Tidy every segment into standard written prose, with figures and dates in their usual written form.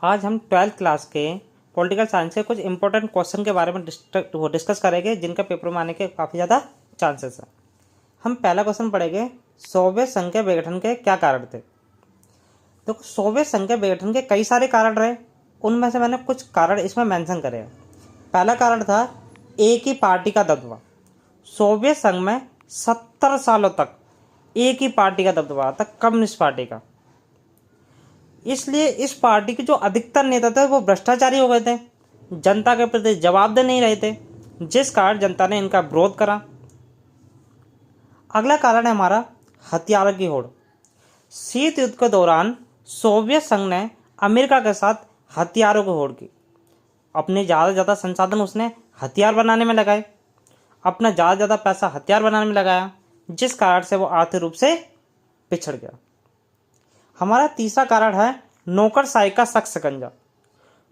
आज हम 12th class के पॉलिटिकल साइंस के कुछ इंपॉर्टेंट क्वेश्चन के बारे में डिस्कस करेंगे जिनका पेपर में आने के काफ़ी ज़्यादा चांसेस हैं। हम पहला क्वेश्चन पढ़ेंगे, सोवियत संघ के विघटन के क्या कारण थे। तो सोवियत संघ के विघटन के कई सारे कारण रहे, उनमें से मैंने कुछ कारण इसमें मेंशन करे हैं। पहला कारण था एक ही पार्टी का दबदबा। सोवियत संघ में 70 सालों तक एक ही पार्टी का दबदबा था, कम्युनिस्ट पार्टी का। इसलिए इस पार्टी के जो अधिकतर नेता थे वो भ्रष्टाचारी हो गए थे, जनता के प्रति जवाबदेह नहीं रहे थे, जिस कारण जनता ने इनका विरोध करा। अगला कारण है हमारा हथियारों की होड़। शीत युद्ध के दौरान सोवियत संघ ने अमेरिका के साथ हथियारों की होड़ की। अपने ज़्यादा से ज़्यादा संसाधन उसने हथियार बनाने में लगाए, अपना ज़्यादा से ज़्यादा पैसा हथियार बनाने में लगाया, जिस कारण से वो आर्थिक रूप से पिछड़ गया। हमारा तीसरा कारण है नौकरशाही का सख्त शिकंजा।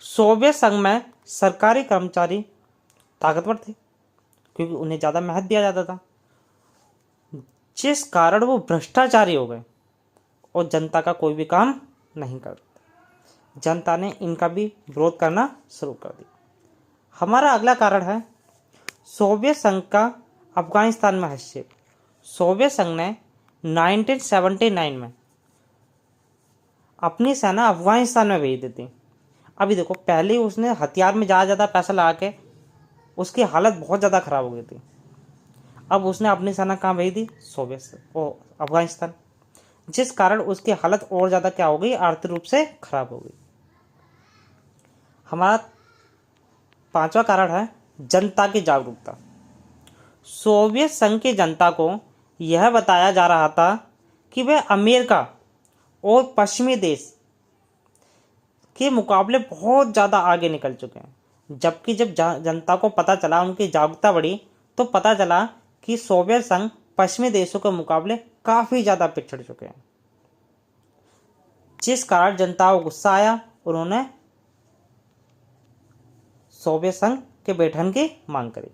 सोवियत संघ में सरकारी कर्मचारी ताकतवर थे क्योंकि उन्हें ज़्यादा महत्व दिया जाता था, जिस कारण वो भ्रष्टाचारी हो गए और जनता का कोई भी काम नहीं करते। जनता ने इनका भी विरोध करना शुरू कर दिया। हमारा अगला कारण है सोवियत संघ का अफगानिस्तान में हस्तक्षेप। सोवियत संघ ने 1979 में अपनी सेना अफगानिस्तान में भेज दी थी। अभी देखो, पहले उसने हथियार में ज़्यादा ज़्यादा पैसा लगा के उसकी हालत बहुत ज़्यादा ख़राब हो गई थी। अब उसने अपनी सेना कहाँ भेज दी? अफगानिस्तान, जिस कारण उसकी हालत और ज़्यादा क्या हो गई? आर्थिक रूप से खराब हो गई। हमारा पांचवा कारण है जनता की जागरूकता। सोवियत संघ की जनता को यह बताया जा रहा था कि वे अमेरिका और पश्चिमी देश के मुकाबले बहुत ज़्यादा आगे निकल चुके हैं। जबकि जब जनता को पता चला, उनकी जागरूकता बढ़ी, तो पता चला कि सोवियत संघ पश्चिमी देशों के मुकाबले काफ़ी ज़्यादा पिछड़ चुके हैं, जिस कारण जनता को गुस्सा आया। उन्होंने सोवियत संघ के विघटन की मांग करी।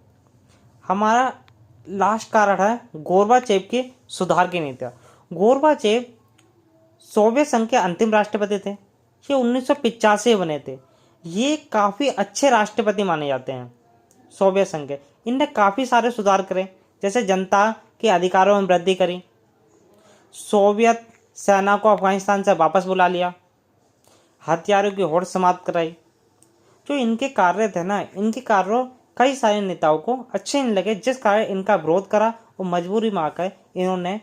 हमारा लास्ट कारण है गोर्बाचेव की सुधार की नीतियाँ। गोर्बाचेव सोवियत संघ के अंतिम राष्ट्रपति थे। ये 1985 बने थे। ये काफ़ी अच्छे राष्ट्रपति माने जाते हैं सोवियत संघ के। इनने काफ़ी सारे सुधार करे, जैसे जनता के अधिकारों में वृद्धि करी, सोवियत सेना को अफगानिस्तान से वापस बुला लिया, हथियारों की होड़ समाप्त कराई। जो इनके कार्य थे ना, इनके कार्यों कई सारे नेताओं को अच्छे नहीं लगे, जिस कारण इनका विरोध करा और मजबूरी में आकर इन्होंने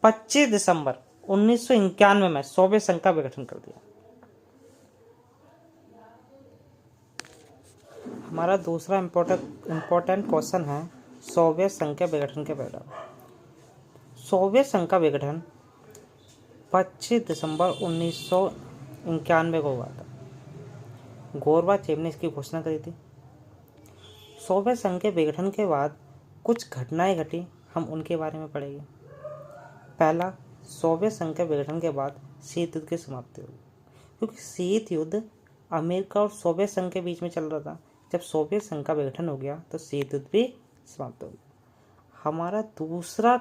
25 दिसंबर 1991 में सोवियत संघ का विघटन कर दिया। हमारा दूसरा इम्पोर्टेंट क्वेश्चन है सोवियत संघ के विघटन के परिणाम। सोवियत संघ का विघटन 25 दिसंबर 1991 को हुआ था। गोर्बाचेव ने इसकी घोषणा करी थी। सोवियत संघ के विघटन के बाद कुछ घटनाएं घटी, हम उनके बारे में पढ़ेंगे। पहला, सोवियत संघ के विघटन के बाद शीत युद्ध की समाप्ति हुई, क्योंकि शीत युद्ध अमेरिका और सोवियत संघ के बीच में चल रहा था। जब सोवियत संघ का विघटन हो गया तो शीत युद्ध भी समाप्त हो गया। हमारा दूसरा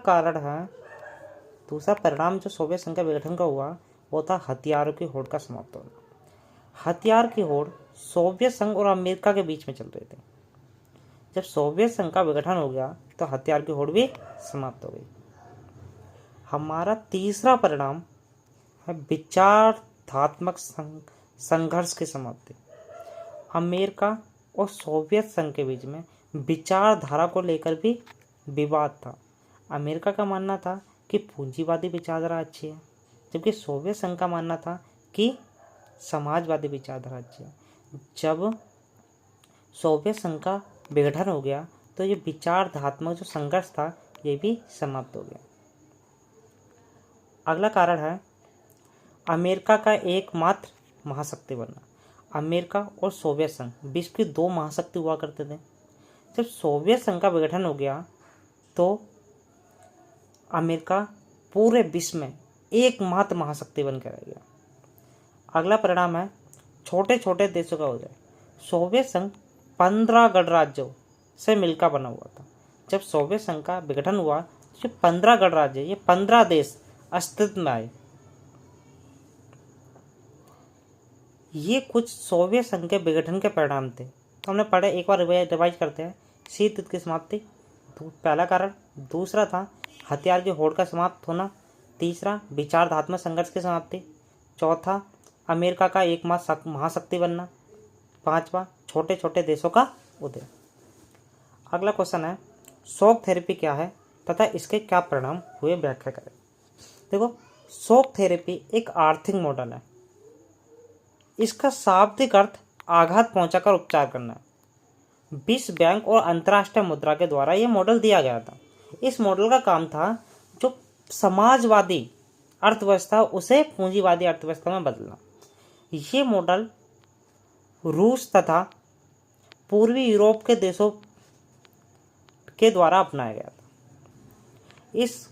परिणाम जो सोवियत संघ के विघटन का हुआ वो था हथियारों की होड़ का समाप्त होना। हथियार की होड़ सोवियत संघ और अमेरिका के बीच में चल रहे थे। जब सोवियत संघ का विघटन हो गया तो हथियार की होड़ भी समाप्त हो गई। हमारा तीसरा परिणाम है विचारधात्मक संघर्ष की समाप्ति। अमेरिका और सोवियत संघ के बीच में विचारधारा को लेकर भी विवाद था। अमेरिका का मानना था कि पूंजीवादी विचारधारा अच्छी है, जबकि सोवियत संघ का मानना था कि समाजवादी विचारधारा अच्छी है। जब सोवियत संघ का विघटन हो गया तो ये विचारधात्मक जो संघर्ष था ये भी समाप्त हो गया। अगला कारण है अमेरिका का एकमात्र महाशक्ति बनना। अमेरिका और सोवियत संघ विश्व की दो महाशक्ति हुआ करते थे। जब सोवियत संघ का विघटन हो गया तो अमेरिका पूरे विश्व में एकमात्र महाशक्ति बनकर रह गया। अगला परिणाम है छोटे छोटे देशों का उदय। सोवियत संघ 15 गणराज्यों से मिलकर बना हुआ था। जब सोवियत संघ का विघटन हुआ तो 15 गणराज्य, ये 15 देश अस्तित्व में आए। ये कुछ सोवियत संघ के विघटन के परिणाम थे। तो हमने पढ़े, एक बार रिवाइज करते हैं। शीत युद्ध की समाप्ति पहला कारण। दूसरा था हथियार की होड़ का समाप्त होना। तीसरा विचारधात्मक संघर्ष की समाप्ति। चौथा अमेरिका का एक महाशक्ति बनना। पांचवा छोटे छोटे देशों का उदय। अगला क्वेश्चन है, शॉक थेरेपी क्या है तथा इसके क्या परिणाम हुए, व्याख्या करें। देखो, शॉक थेरेपी एक आर्थिक मॉडल है। इसका शाब्दिक अर्थ आघात पहुंचाकर उपचार करना है। विश्व बैंक और अंतर्राष्ट्रीय मुद्रा के द्वारा यह मॉडल दिया गया था। इस मॉडल का काम था जो समाजवादी अर्थव्यवस्था उसे पूंजीवादी अर्थव्यवस्था में बदलना। ये मॉडल रूस तथा पूर्वी यूरोप के देशों के द्वारा अपनाया गया था। इस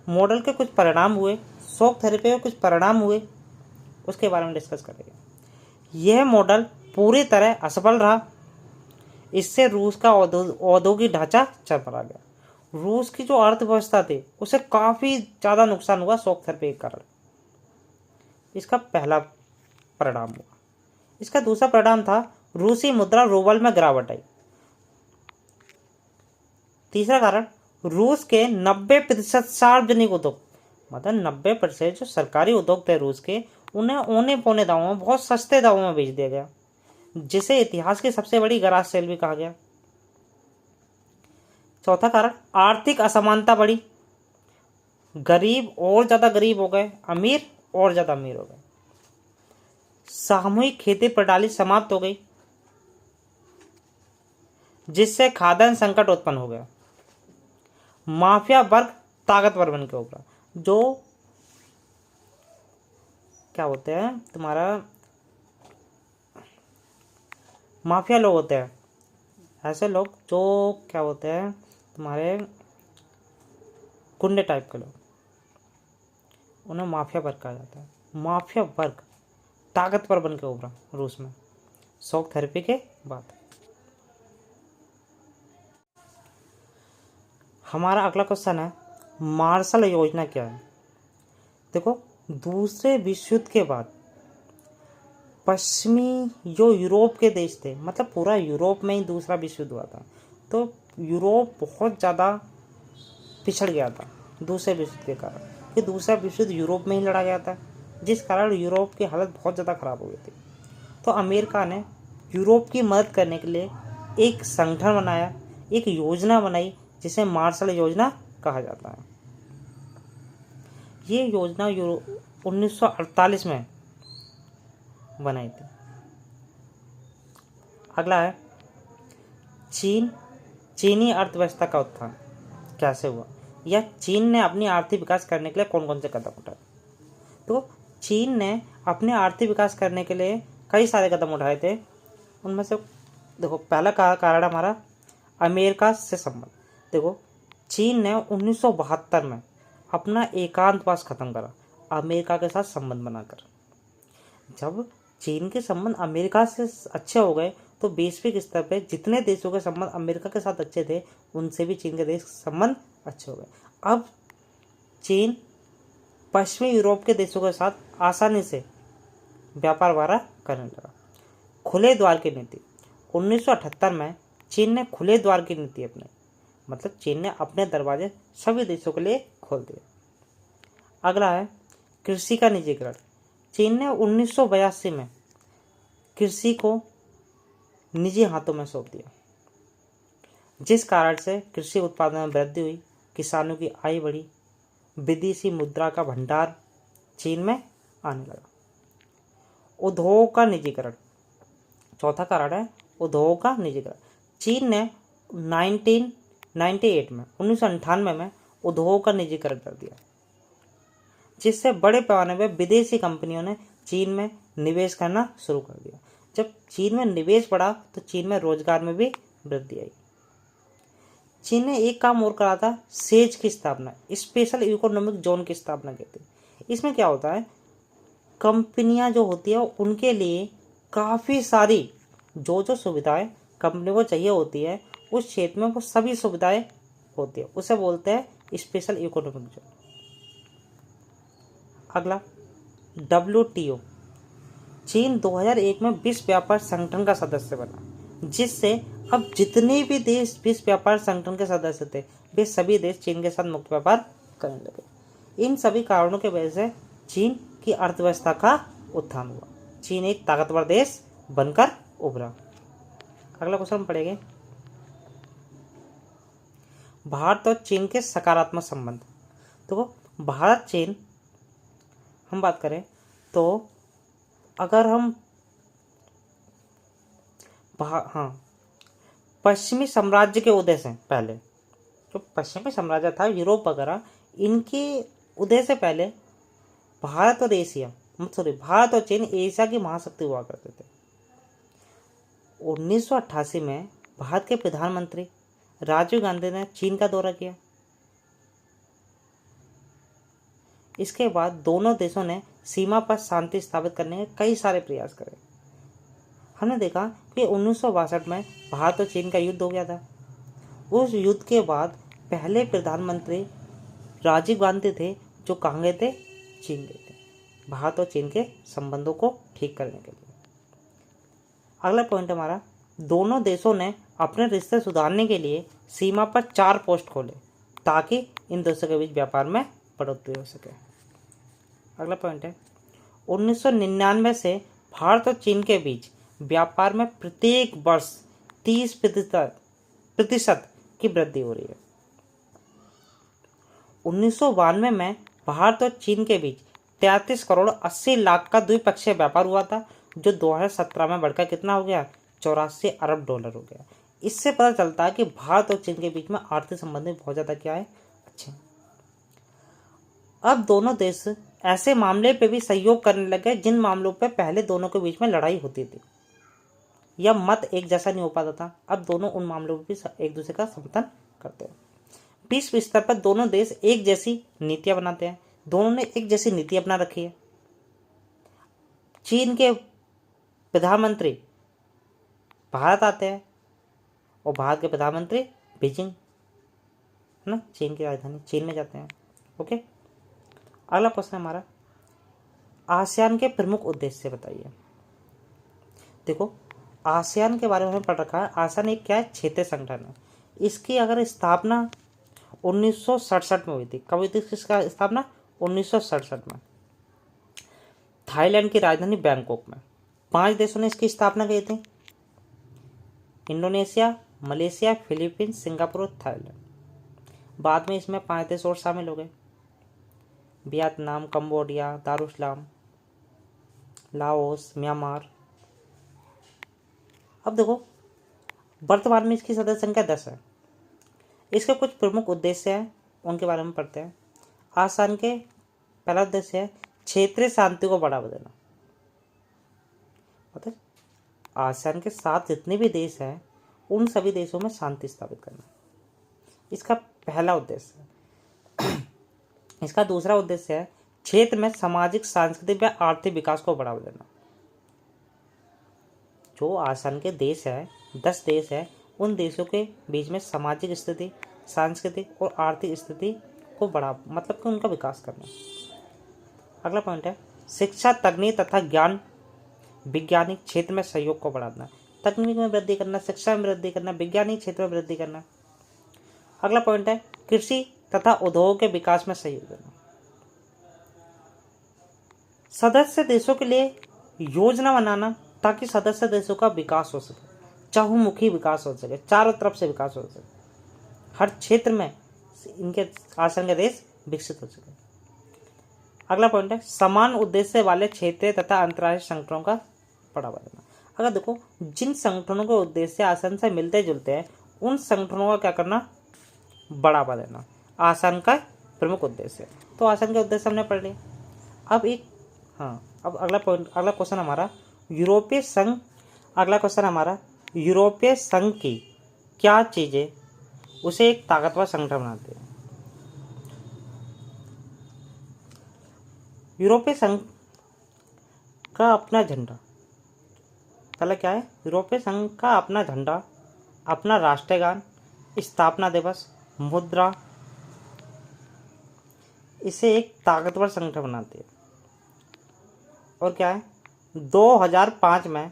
मॉडल के कुछ परिणाम हुए, शॉक थेरेपी के कुछ परिणाम हुए, उसके बारे में डिस्कस करेंगे। यह मॉडल पूरी तरह असफल रहा। इससे रूस का औद्योगिक ढांचा चरमरा गया। रूस की जो अर्थव्यवस्था थी उसे काफ़ी ज़्यादा नुकसान हुआ शॉक थेरेपी के कारण। इसका पहला परिणाम हुआ। इसका दूसरा परिणाम था रूसी मुद्रा रूबल में गिरावट आई। तीसरा कारण, रूस के 90% सार्वजनिक उद्योग, मतलब 90% जो सरकारी उद्योग थे रूस के, उन्हें औने पौने दामों में, बहुत सस्ते दामों में बेच दिया गया, जिसे इतिहास की सबसे बड़ी गराज सेल भी कहा गया। चौथा कारण, आर्थिक असमानता बढ़ी। गरीब और ज़्यादा गरीब हो गए, अमीर और ज़्यादा अमीर हो गए। सामूहिक खेती प्रणाली समाप्त हो गई, जिससे खाद्यान्न संकट उत्पन्न हो गया। माफिया वर्ग ताकतवर बन के उभरा। जो क्या होते हैं, तुम्हारा माफिया लोग होते हैं, ऐसे लोग जो क्या होते हैं, तुम्हारे गुंडे टाइप के लोग, उन्हें माफिया वर्ग कहा जाता है। माफिया वर्ग ताकतवर बन के उभरा रूस में शॉक थेरेपी के बाद। हमारा अगला क्वेश्चन है, मार्शल योजना क्या है। देखो, दूसरे विश्व युद्ध के बाद पश्चिमी जो यूरोप के देश थे, मतलब पूरा यूरोप में ही दूसरा विश्व युद्ध हुआ था, तो यूरोप बहुत ज़्यादा पिछड़ गया था दूसरे विश्व युद्ध के कारण, कि दूसरा विश्व युद्ध यूरोप में ही लड़ा गया था, जिस कारण यूरोप की हालत बहुत ज़्यादा ख़राब हो गई थी। तो अमेरिका ने यूरोप की मदद करने के लिए एक संगठन बनाया, एक योजना बनाई, जिसे मार्शल योजना कहा जाता है। ये योजना 1948 में बनाई थी। अगला है, चीनी अर्थव्यवस्था का उत्थान कैसे हुआ, या चीन ने अपनी आर्थिक विकास करने के लिए कौन कौन से कदम उठाए। तो चीन ने अपने आर्थिक विकास करने के लिए कई सारे कदम उठाए थे। उनमें से देखो, पहला कारण हमारा अमेरिका से संबंध। देखो, चीन ने 1972 में अपना एकांतवास खत्म करा अमेरिका के साथ संबंध बनाकर। जब चीन के संबंध अमेरिका से अच्छे हो गए, तो वैश्विक स्तर पे जितने देशों के संबंध अमेरिका के साथ अच्छे थे, उनसे भी चीन के देश संबंध अच्छे हो गए। अब चीन पश्चिमी यूरोप के देशों के साथ आसानी से व्यापार वगैरह करने लगा। खुले द्वार की नीति, 1978 में चीन ने खुले द्वार की नीति अपनाई, मतलब चीन ने अपने दरवाजे सभी देशों के लिए खोल दिए। अगला है कृषि का निजीकरण। चीन ने 1982 में कृषि को निजी हाथों में सौंप दिया, जिस कारण से कृषि उत्पादन में वृद्धि हुई, किसानों की आय बढ़ी, विदेशी मुद्रा का भंडार चीन में आने लगा। उद्योग का निजीकरण, चौथा कारण है उद्योग का निजीकरण। चीन ने 1998 में उद्योग का निजीकरण कर दिया, जिससे बड़े पैमाने पर विदेशी कंपनियों ने चीन में निवेश करना शुरू कर दिया। जब चीन में निवेश बढ़ा तो चीन में रोजगार में भी वृद्धि आई। चीन ने एक काम और करा था, सेज की स्थापना, स्पेशल इकोनॉमिक जोन की स्थापना की थी। इसमें क्या होता है, कंपनियां जो होती है उनके लिए काफ़ी सारी जो सुविधाएं कंपनी को चाहिए होती है, उस क्षेत्र में वो सभी सुविधाएं होती है, उसे बोलते हैं स्पेशल इकोनॉमिक जोन। अगला WTO, चीन 2001 में विश्व व्यापार संगठन का सदस्य बना, जिससे अब जितने भी देश विश्व व्यापार संगठन के सदस्य थे वे सभी देश चीन के साथ मुक्त व्यापार करने लगे। इन सभी कारणों की वजह से चीन की अर्थव्यवस्था का उत्थान हुआ। चीन एक ताकतवर देश बनकर उभरा। अगला क्वेश्चन पढ़ेंगे, भारत और चीन के सकारात्मक संबंध। तो भारत चीन हम बात करें तो अगर हम पश्चिमी साम्राज्य के उदय से पहले, जो पश्चिमी साम्राज्य था यूरोप वगैरह, इनके उदय से पहले भारत और चीन एशिया की महाशक्ति हुआ करते थे। 1988 में भारत के प्रधानमंत्री राजीव गांधी ने चीन का दौरा किया। इसके बाद दोनों देशों ने सीमा पर शांति स्थापित करने के कई सारे प्रयास करे। हमने देखा कि 1962 में भारत और चीन का युद्ध हो गया था। उस युद्ध के बाद पहले प्रधानमंत्री राजीव गांधी थे, जो कहाँ गए थे? चीन गए थे, भारत और चीन के संबंधों को ठीक करने के लिए। अगला पॉइंट हमारा, दोनों देशों ने अपने रिश्ते सुधारने के लिए सीमा पर 4 पोस्ट खोले ताकि इन देशों के बीच व्यापार में बढ़ोतरी हो सके। अगला पॉइंट है, 1999 से भारत और चीन के बीच व्यापार में प्रत्येक वर्ष 30% की वृद्धि हो रही है। 1992 में भारत और चीन के बीच 33 करोड़ 80 लाख का द्विपक्षीय व्यापार हुआ था, जो 2017 में बढ़कर कितना हो गया? 84 अरब डॉलर हो गया। इससे पता चलता है कि भारत और चीन के बीच में आर्थिक संबंध में बहुत ज़्यादा क्या है? अच्छे। अब दोनों देश ऐसे मामले पे भी सहयोग करने लगे जिन मामलों पे पहले दोनों के बीच में लड़ाई होती थी या मत एक जैसा नहीं हो पाता था। अब दोनों उन मामलों में भी एक दूसरे का समर्थन करते हैं। विश्व स्तर पर दोनों देश एक जैसी नीतियां बनाते हैं। दोनों ने एक जैसी नीति अपना रखी है। चीन के प्रधानमंत्री भारत आते हैं और भारत के प्रधानमंत्री बीजिंग, है ना, चीन की राजधानी चीन में जाते हैं। ओके, अगला क्वेश्चन हमारा, आसियान के प्रमुख उद्देश्य बताइए। देखो, आसियान के बारे में पढ़ रखा है। आसियान एक क्या है? क्षेत्रीय संगठन है। इसकी अगर स्थापना 1967 में हुई थी। कब हुई थी इसका स्थापना? 1967 में, थाईलैंड की राजधानी बैंकॉक में। 5 देशों ने इसकी स्थापना की थी, इंडोनेशिया, मलेशिया, फिलीपींस, सिंगापुर और थाईलैंड। बाद में इसमें 5 देश और शामिल हो गए, Vietnam, Cambodia, Darussalam, Laos, Myanmar. अब देखो, वर्तमान में इसकी सदस्य संख्या 10 है। इसके कुछ प्रमुख उद्देश्य हैं, उनके बारे में पढ़ते हैं। आसियान के पहला उद्देश्य है क्षेत्रीय शांति को बढ़ावा देना। मतलब आसियान के साथ जितने भी देश हैं उन सभी देशों में शांति स्थापित करना, इसका पहला उद्देश्य है। इसका दूसरा उद्देश्य है क्षेत्र में सामाजिक, सांस्कृतिक व आर्थिक विकास को बढ़ावा देना। जो आसियान के देश है, 10 देश है, उन देशों के बीच में सामाजिक स्थिति, सांस्कृतिक और आर्थिक स्थिति को मतलब कि उनका विकास करना। अगला पॉइंट है शिक्षा, तकनीक तथा ज्ञान वैज्ञानिक क्षेत्र में सहयोग को बढ़ाना। तकनीक में वृद्धि करना, शिक्षा में वृद्धि करना, वैज्ञानिक क्षेत्र में वृद्धि करना। अगला पॉइंट है कृषि तथा उद्योग के विकास में सहयोग देना। सदस्य देशों के लिए योजना बनाना ताकि सदस्य देशों का विकास हो सके, चहुमुखी विकास हो सके, चारों तरफ से विकास हो सके, हर क्षेत्र में इनके आसियान के देश विकसित हो सके। अगला पॉइंट है समान उद्देश्य वाले क्षेत्रीय तथा अंतर्राष्ट्रीय संगठनों का बढ़ावा देना। अगर देखो, जिन संगठनों के उद्देश्य आसियान से मिलते जुलते हैं उन संगठनों का क्या करना? बढ़ावा देना। आसियान का प्रमुख उद्देश्य। तो आसियान के उद्देश्य हमने पढ़ लिए। अब अगला क्वेश्चन हमारा यूरोपीय संघ। अगला क्वेश्चन हमारा यूरोपीय संघ की क्या चीजें उसे एक ताकतवर संगठन बनाते हैं? यूरोपीय संघ का अपना झंडा। पहले क्या है? यूरोपीय संघ का अपना झंडा, अपना राष्ट्रीय गान, स्थापना दिवस, मुद्रा, इसे एक ताकतवर संगठन बनाती है। और क्या है? 2005 में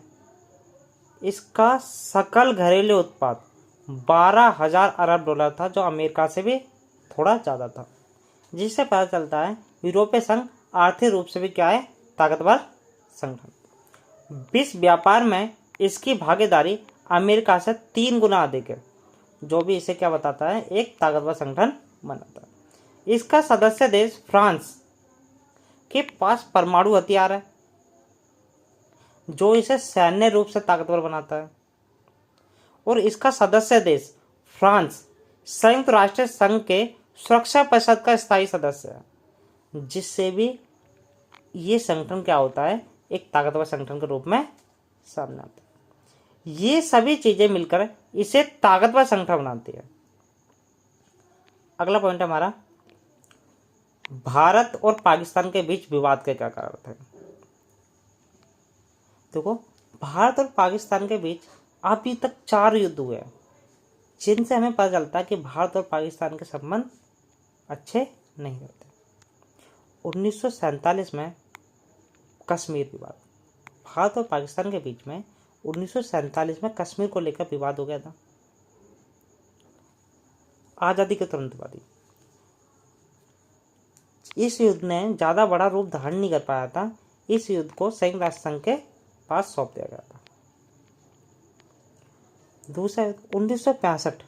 इसका सकल घरेलू उत्पाद 12,000 अरब डॉलर था, जो अमेरिका से भी थोड़ा ज़्यादा था। जिससे पता चलता है यूरोपीय संघ आर्थिक रूप से भी क्या है, ताकतवर संगठन। विश्व व्यापार में इसकी भागीदारी अमेरिका से 3 गुना अधिक है, जो भी इसे क्या बताता है, एक ताकतवर संगठन बनाता है। इसका सदस्य देश फ्रांस के पास परमाणु हथियार है, जो इसे सैन्य रूप से ताकतवर बनाता है। और इसका सदस्य देश फ्रांस संयुक्त राष्ट्र संघ के सुरक्षा परिषद का स्थायी सदस्य है, जिससे भी ये संगठन क्या होता है, एक ताकतवर संगठन के रूप में सामने आता है। ये सभी चीजें मिलकर इसे ताकतवर संगठन बनाती है। अगला पॉइंट हमारा, भारत और पाकिस्तान के बीच विवाद के क्या कारण थे। देखो, भारत और पाकिस्तान के बीच अभी तक 4 युद्ध हुए हैं, जिनसे हमें पता चलता है कि भारत और पाकिस्तान के संबंध अच्छे नहीं रहते। 1947 में कश्मीर विवाद, भारत और पाकिस्तान के बीच में 1947 में कश्मीर को लेकर विवाद हो गया था। आज़ादी के तुरंत बाद इस युद्ध ने ज़्यादा बड़ा रूप धारण नहीं कर पाया था। इस युद्ध को संयुक्त राष्ट्र संघ के पास सौंप दिया गया था। दूसरा युद्ध 1965,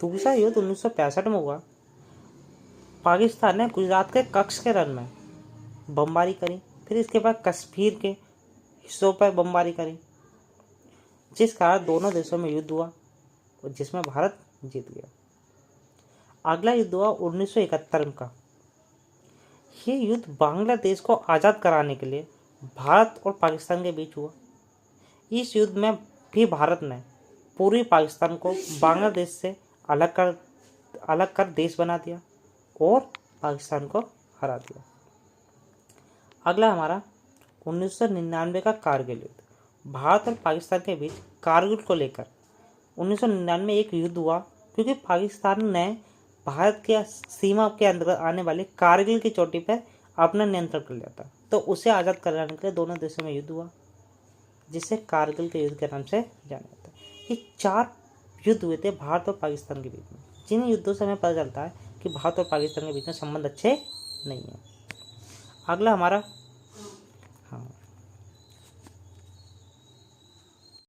दूसरा युद्ध 1965 में हुआ। पाकिस्तान ने गुजरात के कच्छ के रण में बमबारी करी, फिर इसके बाद कश्मीर के हिस्सों पर बमबारी करी, जिस कारण दोनों देशों में युद्ध हुआ और जिसमें भारत जीत गया। अगला युद्ध हुआ 1971 का। ये युद्ध बांग्लादेश को आज़ाद कराने के लिए भारत और पाकिस्तान के बीच हुआ। इस युद्ध में भी भारत ने पूर्वी पाकिस्तान को बांग्लादेश से अलग कर देश बना दिया और पाकिस्तान को हरा दिया। अगला हमारा 1999 का कारगिल युद्ध। भारत और पाकिस्तान के बीच कारगिल को लेकर 1999 में एक युद्ध हुआ, क्योंकि पाकिस्तान ने भारत के सीमा के अंदर आने वाले कारगिल की चोटी पर अपना नियंत्रण कर लिया था। तो उसे आज़ाद कराने के लिए दोनों देशों में युद्ध हुआ, जिसे कारगिल के युद्ध के नाम से जाना जाता है। ये 4 युद्ध हुए थे भारत और पाकिस्तान के बीच में, जिन युद्धों से हमें पता चलता है कि भारत और पाकिस्तान के बीच में संबंध अच्छे नहीं है। अगला हमारा